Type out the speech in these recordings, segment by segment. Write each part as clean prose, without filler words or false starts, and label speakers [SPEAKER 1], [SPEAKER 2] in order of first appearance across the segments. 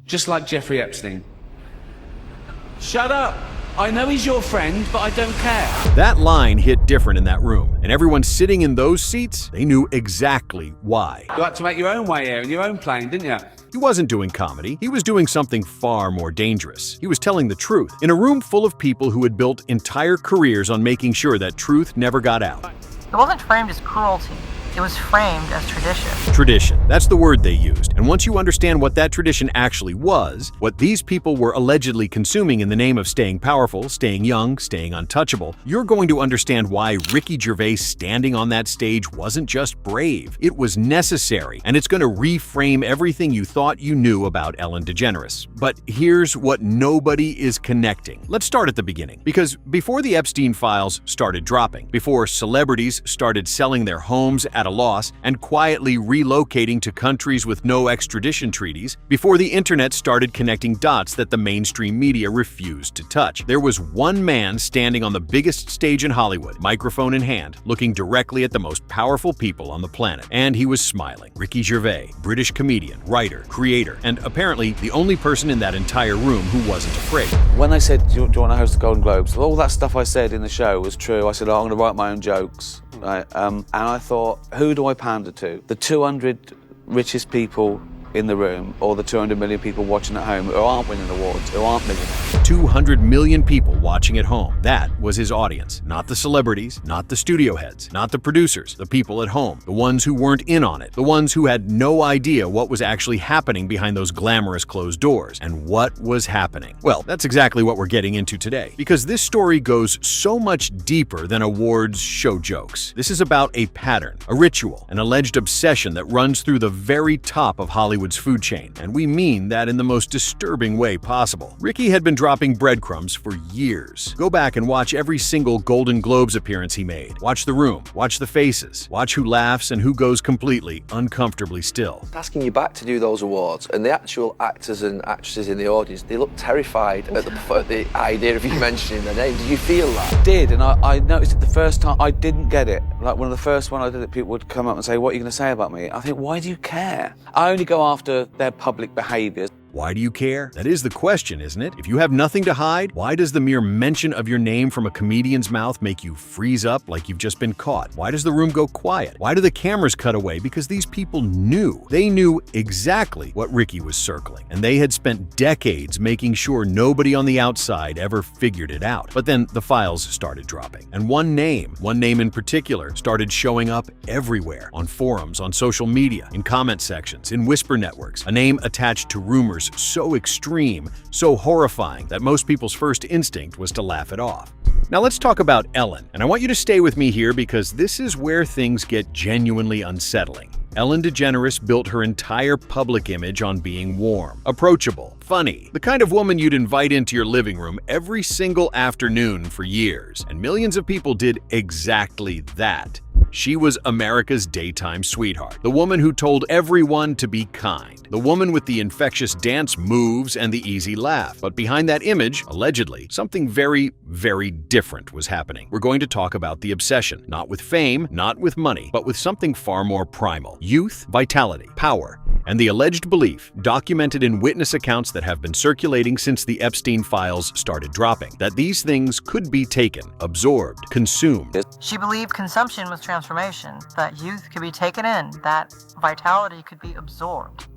[SPEAKER 1] Just like Jeffrey Epstein. Shut up! I know he's your friend, but I don't care.
[SPEAKER 2] That line hit different in that room, and everyone sitting in those seats, they knew exactly why.
[SPEAKER 1] You had to make your own way here in your own plane, didn't you?
[SPEAKER 2] He wasn't doing comedy. He was doing something far more dangerous. He was telling the truth in a room full of people who had built entire careers on making sure that truth never got out.
[SPEAKER 3] It wasn't framed as cruelty. It was framed as tradition.
[SPEAKER 2] Tradition. That's the word they used. And once you understand what that tradition actually was, what these people were allegedly consuming in the name of staying powerful, staying young, staying untouchable, you're going to understand why Ricky Gervais standing on that stage wasn't just brave. It was necessary, and it's going to reframe everything you thought you knew about Ellen DeGeneres. But here's what nobody is connecting. Let's start at the beginning. Because before the Epstein files started dropping, before celebrities started selling their homes at a loss and quietly relocating to countries with no extradition treaties, before the internet started connecting dots that the mainstream media refused to touch, there was one man standing on the biggest stage in Hollywood, microphone in hand, looking directly at the most powerful people on the planet. And he was smiling. Ricky Gervais, British comedian, writer, creator, and apparently the only person in that entire room who wasn't afraid.
[SPEAKER 1] When they said, do you want to host the Golden Globes? All that stuff I said in the show was true. I said, I'm going to write my own jokes. Right? And I thought, who do I pander to? The 200 richest people in the room, or the 200 million people watching at home who aren't winning awards, who aren't millionaires?
[SPEAKER 2] 200 million people watching at home. That was his audience. Not the celebrities, not the studio heads, not the producers, the people at home, the ones who weren't in on it, the ones who had no idea what was actually happening behind those glamorous closed doors. And what was happening? Well, that's exactly what we're getting into today, because this story goes so much deeper than awards show jokes. This is about a pattern, a ritual, an alleged obsession that runs through the very top of Hollywood's food chain, and we mean that in the most disturbing way possible. Ricky had been dropping breadcrumbs for years. Go back and watch every single Golden Globes appearance he made. Watch the room, watch the faces, watch who laughs and who goes completely, uncomfortably still.
[SPEAKER 4] Asking you back to do those awards, and the actual actors and actresses in the audience, they look terrified at the idea of you mentioning their name. Did you feel that?
[SPEAKER 1] Did, and I noticed it the first time. I didn't get it. Like, one of the first one I did it, people would come up and say, what are you going to say about me? I think, why do you care? I only go after their public behaviours.
[SPEAKER 2] Why do you care? That is the question, isn't it? If you have nothing to hide, why does the mere mention of your name from a comedian's mouth make you freeze up like you've just been caught? Why does the room go quiet? Why do the cameras cut away? Because these people knew. They knew exactly what Ricky was circling, and they had spent decades making sure nobody on the outside ever figured it out. But then the files started dropping, and one name in particular, started showing up everywhere, on forums, on social media, in comment sections, in whisper networks, a name attached to rumors so extreme, so horrifying that most people's first instinct was to laugh it off. Now let's talk about Ellen, and I want you to stay with me here because this is where things get genuinely unsettling. Ellen DeGeneres built her entire public image on being warm, approachable, funny, the kind of woman you'd invite into your living room every single afternoon for years, and millions of people did exactly that. She was America's daytime sweetheart, the woman who told everyone to be kind, the woman with the infectious dance moves and the easy laugh. But behind that image, allegedly, something very, very different was happening. We're going to talk about the obsession, not with fame, not with money, but with something far more primal: youth, vitality, power, and the alleged belief, documented in witness accounts that have been circulating since the Epstein files started dropping, that these things could be taken, absorbed, consumed.
[SPEAKER 3] She believed consumption was transformation, that youth could be taken in, that vitality could be absorbed.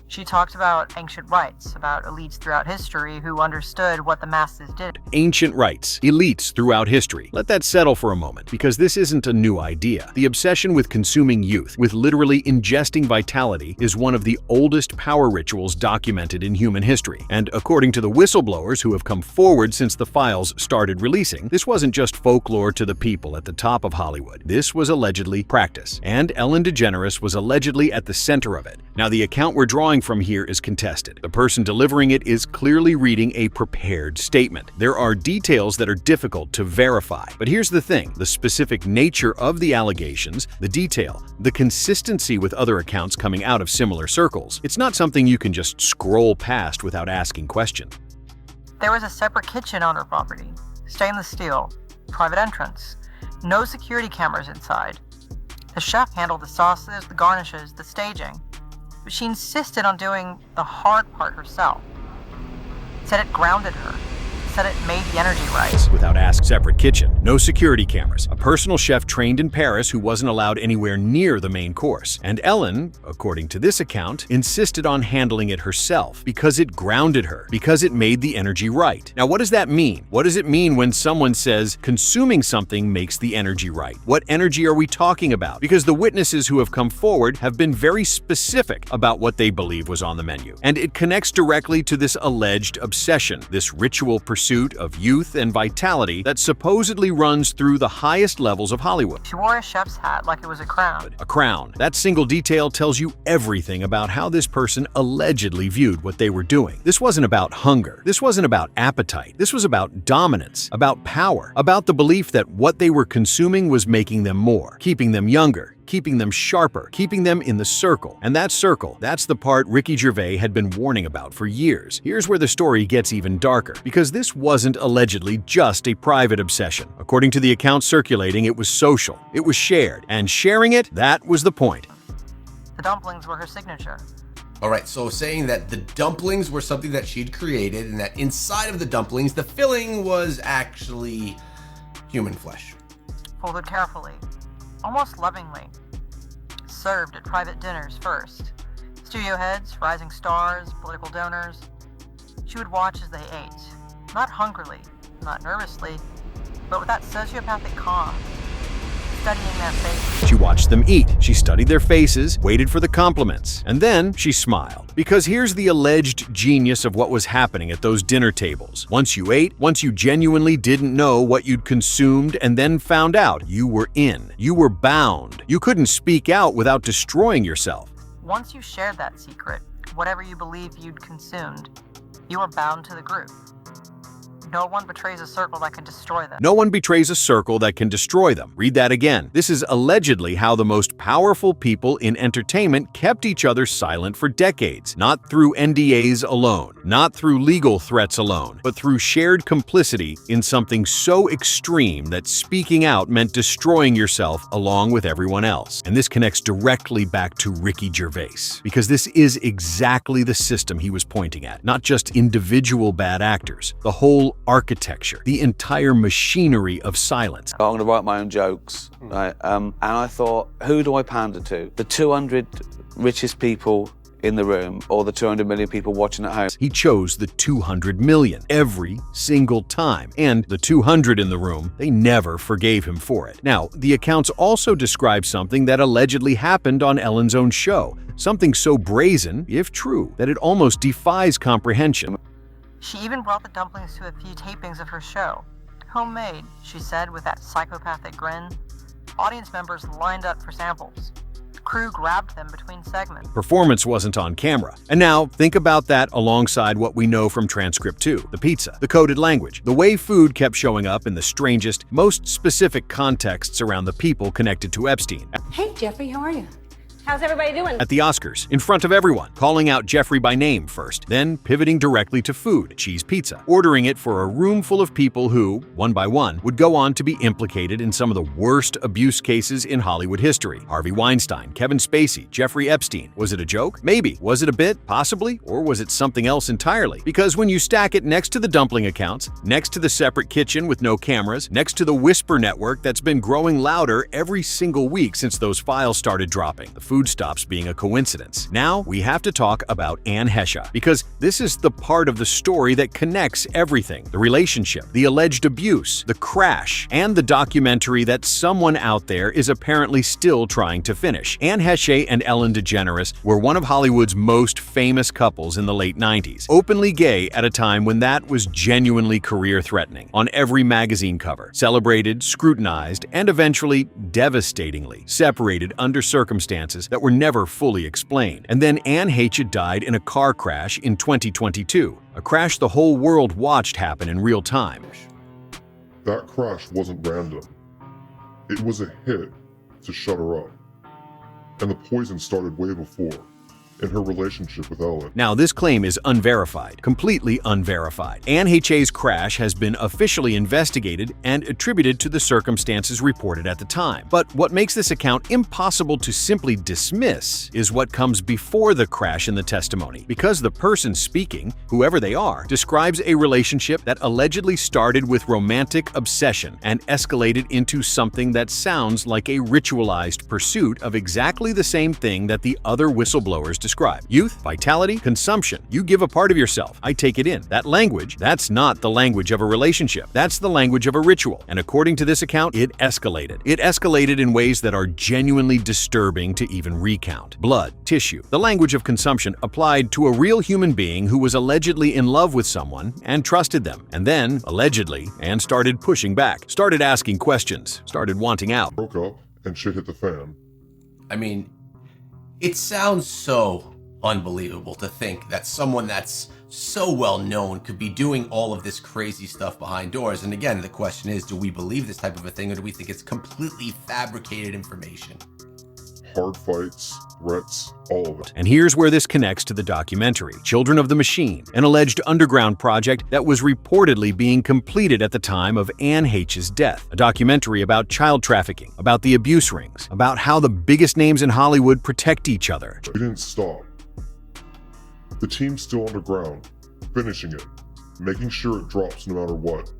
[SPEAKER 3] She talked about ancient rites, about elites throughout history who understood what the masses did.
[SPEAKER 2] Ancient rites, elites throughout history. Let that settle for a moment, because this isn't a new idea. The obsession with consuming youth, with literally ingesting vitality, is one of the oldest power rituals documented in human history. And according to the whistleblowers who have come forward since the files started releasing, this wasn't just folklore to the people at the top of Hollywood. This was allegedly practice, and Ellen DeGeneres was allegedly at the center of it. Now, the account we're drawing from here is contested. The person delivering it is clearly reading a prepared statement. There are details that are difficult to verify. But here's the thing: the specific nature of the allegations, the detail, the consistency with other accounts coming out of similar circles. It's not something you can just scroll past without asking questions.
[SPEAKER 3] There was a separate kitchen on her property, stainless steel, private entrance, no security cameras inside. The chef handled the sauces, the garnishes, the staging. but she insisted on doing the hard part herself. Said it grounded her. Said it made the energy right.
[SPEAKER 2] Without asking, separate kitchen, no security cameras, a personal chef trained in Paris who wasn't allowed anywhere near the main course. And Ellen, according to this account, insisted on handling it herself because it grounded her, because it made the energy right. Now, what does that mean? What does it mean when someone says consuming something makes the energy right? What energy are we talking about? Because the witnesses who have come forward have been very specific about what they believe was on the menu. And it connects directly to this alleged obsession, this ritual pursuit of youth and vitality that supposedly runs through the highest levels of Hollywood.
[SPEAKER 3] She wore a chef's hat like it was a crown.
[SPEAKER 2] A crown. That single detail tells you everything about how this person allegedly viewed what they were doing. This wasn't about hunger. This wasn't about appetite. This was about dominance, about power, about the belief that what they were consuming was making them more, keeping them younger, keeping them sharper, keeping them in the circle. And that circle, that's the part Ricky Gervais had been warning about for years. Here's where the story gets even darker, because this wasn't allegedly just a private obsession. According to the account circulating, it was social, it was shared, and sharing it, that was the point.
[SPEAKER 3] The dumplings were her signature.
[SPEAKER 5] All right, so saying that the dumplings were something that she'd created and that inside of the dumplings, the filling was actually human flesh.
[SPEAKER 3] Folded carefully, almost lovingly. Served at private dinners first. Studio heads, rising stars, political donors. She would watch as they ate. Not hungrily, not nervously, but with that sociopathic calm. Studying their faces.
[SPEAKER 2] She watched them eat. She studied their faces, waited for the compliments, and then she smiled. Because here's the alleged genius of what was happening at those dinner tables. Once you ate, once you genuinely didn't know what you'd consumed and then found out, you were in. You were bound. You couldn't speak out without destroying yourself.
[SPEAKER 3] Once you shared that secret, whatever you believed you'd consumed, you were bound to the group. No one betrays a circle that can destroy them.
[SPEAKER 2] No one betrays a circle that can destroy them. Read that again. This is allegedly how the most powerful people in entertainment kept each other silent for decades. Not through NDAs alone, not through legal threats alone, but through shared complicity in something so extreme that speaking out meant destroying yourself along with everyone else. And this connects directly back to Ricky Gervais, because this is exactly the system he was pointing at. Not just individual bad actors, the whole architecture, the entire machinery of silence.
[SPEAKER 1] I'm going to write my own jokes, right? And I thought, who do I pander to? The 200 richest people in the room or the 200 million people watching at home?
[SPEAKER 2] He chose the 200 million every single time. And the 200 in the room, they never forgave him for it. Now, the accounts also describe something that allegedly happened on Ellen's own show. Something so brazen, if true, that it almost defies comprehension.
[SPEAKER 3] She even brought the dumplings to a few tapings of her show. Homemade, she said with that psychopathic grin. Audience members lined up for samples. Crew grabbed them between segments.
[SPEAKER 2] Performance wasn't on camera. And now, think about that alongside what we know from transcript 2, the pizza, the coded language, the way food kept showing up in the strangest, most specific contexts around the people connected to Epstein.
[SPEAKER 6] Hey, Jeffrey, how are you? How's everybody doing?
[SPEAKER 2] At the Oscars, in front of everyone, calling out Jeffrey by name first, then pivoting directly to food, cheese pizza, ordering it for a room full of people who, one by one, would go on to be implicated in some of the worst abuse cases in Hollywood history. Harvey Weinstein, Kevin Spacey, Jeffrey Epstein. Was it a joke? Maybe. Was it a bit? Possibly. Or was it something else entirely? Because when you stack it next to the dumpling accounts, next to the separate kitchen with no cameras, next to the whisper network that's been growing louder every single week since those files started dropping, the food stops being a coincidence. Now, we have to talk about Anne Heche, because this is the part of the story that connects everything. The relationship, the alleged abuse, the crash, and the documentary that someone out there is apparently still trying to finish. Anne Heche and Ellen DeGeneres were one of Hollywood's most famous couples in the late 90s, openly gay at a time when that was genuinely career-threatening. On every magazine cover, celebrated, scrutinized, and eventually, devastatingly, separated under circumstances that were never fully explained. And then Anne Heche died in a car crash in 2022, a crash the whole world watched happen in real time.
[SPEAKER 7] That crash wasn't random. It was a hit to shut her up. And the poison started way before. in her relationship with Ellen.
[SPEAKER 2] Now, this claim is unverified, completely unverified. Anne Heche's crash has been officially investigated and attributed to the circumstances reported at the time. But what makes this account impossible to simply dismiss is what comes before the crash in the testimony, because the person speaking, whoever they are, describes a relationship that allegedly started with romantic obsession and escalated into something that sounds like a ritualized pursuit of exactly the same thing that the other whistleblowers describe. Youth, vitality, consumption. You give a part of yourself. I take it in. That language, that's not the language of a relationship. That's the language of a ritual. And according to this account, it escalated. It escalated in ways that are genuinely disturbing to even recount. Blood, tissue. The language of consumption applied to a real human being who was allegedly in love with someone and trusted them. And then, allegedly, and started pushing back. Started asking questions. Started wanting out.
[SPEAKER 7] Broke up and shit hit the fan.
[SPEAKER 5] I mean, it sounds so unbelievable to think that someone that's so well known could be doing all of this crazy stuff behind doors. And again, the question is, do we believe this type of a thing, or do we think it's completely fabricated information?
[SPEAKER 7] Hard fights, threats, all of it.
[SPEAKER 2] And here's where this connects to the documentary, Children of the Machine, an alleged underground project that was reportedly being completed at the time of Anne Heche's death. A documentary about child trafficking, about the abuse rings, about how the biggest names in Hollywood protect each other.
[SPEAKER 7] It didn't stop. The team's still underground, finishing it, making sure it drops no matter what.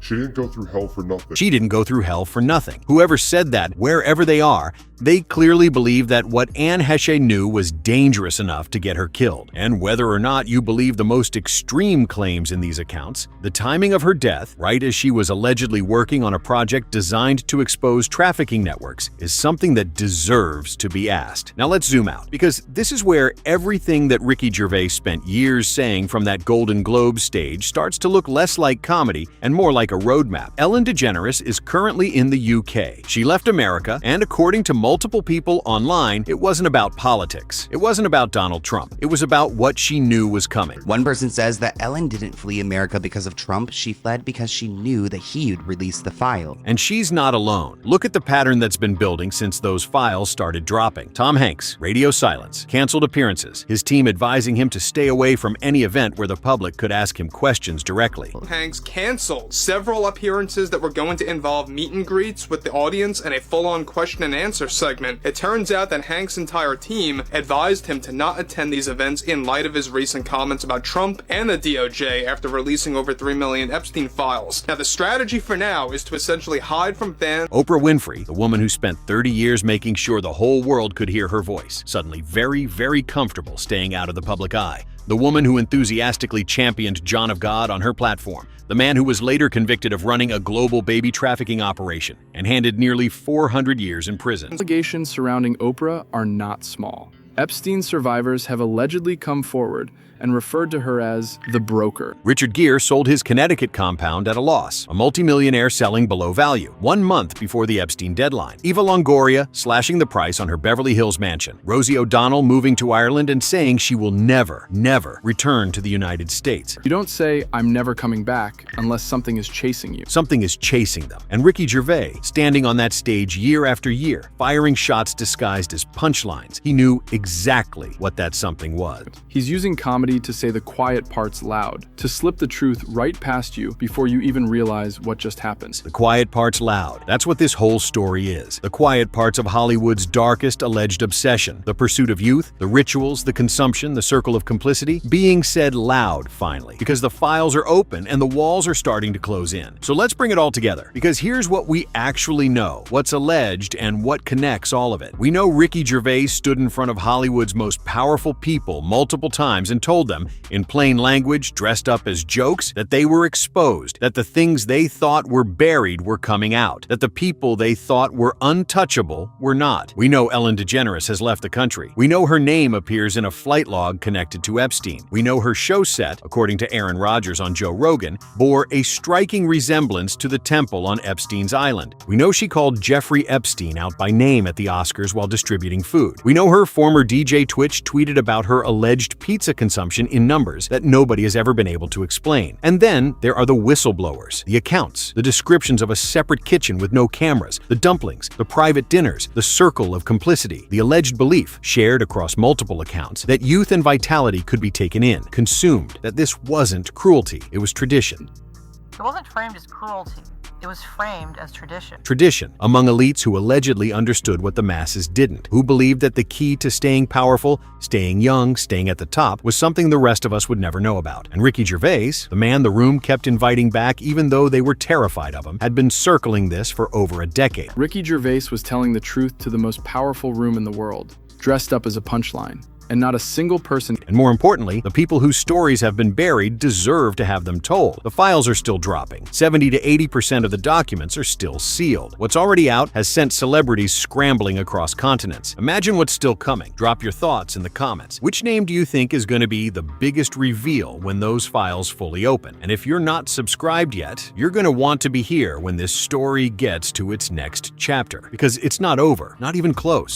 [SPEAKER 7] She didn't go through hell for nothing.
[SPEAKER 2] She didn't go through hell for nothing. Whoever said that, wherever they are, they clearly believe that what Anne Heche knew was dangerous enough to get her killed. And whether or not you believe the most extreme claims in these accounts, the timing of her death, right as she was allegedly working on a project designed to expose trafficking networks, is something that deserves to be asked. Now let's zoom out, because this is where everything that Ricky Gervais spent years saying from that Golden Globe stage starts to look less like comedy and more like a roadmap. Ellen DeGeneres is currently in the UK. She left America, and according to multiple people online, it wasn't about politics. It wasn't about Donald Trump. It was about what she knew was coming.
[SPEAKER 8] One person says that Ellen didn't flee America because of Trump. She fled because she knew that he'd release the file.
[SPEAKER 2] And she's not alone. Look at the pattern that's been building since those files started dropping. Tom Hanks, radio silence, canceled appearances, his team advising him to stay away from any event where the public could ask him questions directly.
[SPEAKER 9] Hanks canceled several appearances that were going to involve meet and greets with the audience and a full-on question and answer segment. It turns out that Hanks' entire team advised him to not attend these events in light of his recent comments about Trump and the DOJ after releasing over 3 million Epstein files. Now, the strategy for now is to essentially hide from fans.
[SPEAKER 2] Oprah Winfrey, the woman who spent 30 years making sure the whole world could hear her voice, suddenly very, very comfortable staying out of the public eye. The woman who enthusiastically championed John of God on her platform. The man who was later convicted of running a global baby trafficking operation and handed nearly 400 years in prison.
[SPEAKER 10] Allegations surrounding Oprah are not small. Epstein survivors have allegedly come forward and referred to her as the broker.
[SPEAKER 2] Richard Gere sold his Connecticut compound at a loss, a multimillionaire selling below value, 1 month before the Epstein deadline. Eva Longoria slashing the price on her Beverly Hills mansion. Rosie O'Donnell moving to Ireland and saying she will never, never return to the United States.
[SPEAKER 10] You don't say, "I'm never coming back," unless something is chasing you.
[SPEAKER 2] Something is chasing them. And Ricky Gervais, standing on that stage year after year, firing shots disguised as punchlines. He knew exactly what that something was.
[SPEAKER 10] He's using comedy to say the quiet parts loud, to slip the truth right past you before you even realize what just happened.
[SPEAKER 2] The quiet parts loud. That's what this whole story is. The quiet parts of Hollywood's darkest alleged obsession. The pursuit of youth, the rituals, the consumption, the circle of complicity, being said loud finally, because the files are open and the walls are starting to close in. So let's bring it all together, because here's what we actually know, what's alleged and what connects all of it. We know Ricky Gervais stood in front of Hollywood's most powerful people multiple times and told them, in plain language, dressed up as jokes, that they were exposed, that the things they thought were buried were coming out, that the people they thought were untouchable were not. We know Ellen DeGeneres has left the country. We know her name appears in a flight log connected to Epstein. We know her show set, according to Aaron Rodgers on Joe Rogan, bore a striking resemblance to the temple on Epstein's island. We know she called Jeffrey Epstein out by name at the Oscars while distributing food. We know her former DJ Twitch tweeted about her alleged pizza consumption consumption in numbers that nobody has ever been able to explain. And then there are the whistleblowers, the accounts, the descriptions of a separate kitchen with no cameras, the dumplings, the private dinners, the circle of complicity, the alleged belief, shared across multiple accounts, that youth and vitality could be taken in, consumed, that this wasn't cruelty, it was tradition.
[SPEAKER 3] It wasn't framed as cruelty. It was framed as tradition.
[SPEAKER 2] Tradition among elites who allegedly understood what the masses didn't, who believed that the key to staying powerful, staying young, staying at the top was something the rest of us would never know about. And Ricky Gervais, the man the room kept inviting back even though they were terrified of him, had been circling this for over a decade.
[SPEAKER 10] Ricky Gervais was telling the truth to the most powerful room in the world, dressed up as a punchline. And not a single person.
[SPEAKER 2] And more importantly, the people whose stories have been buried deserve to have them told. The files are still dropping. 70 to 80% of the documents are still sealed. What's already out has sent celebrities scrambling across continents. Imagine what's still coming. Drop your thoughts in the comments. Which name do you think is going to be the biggest reveal when those files fully open? And if you're not subscribed yet, you're going to want to be here when this story gets to its next chapter. Because it's not over, not even close.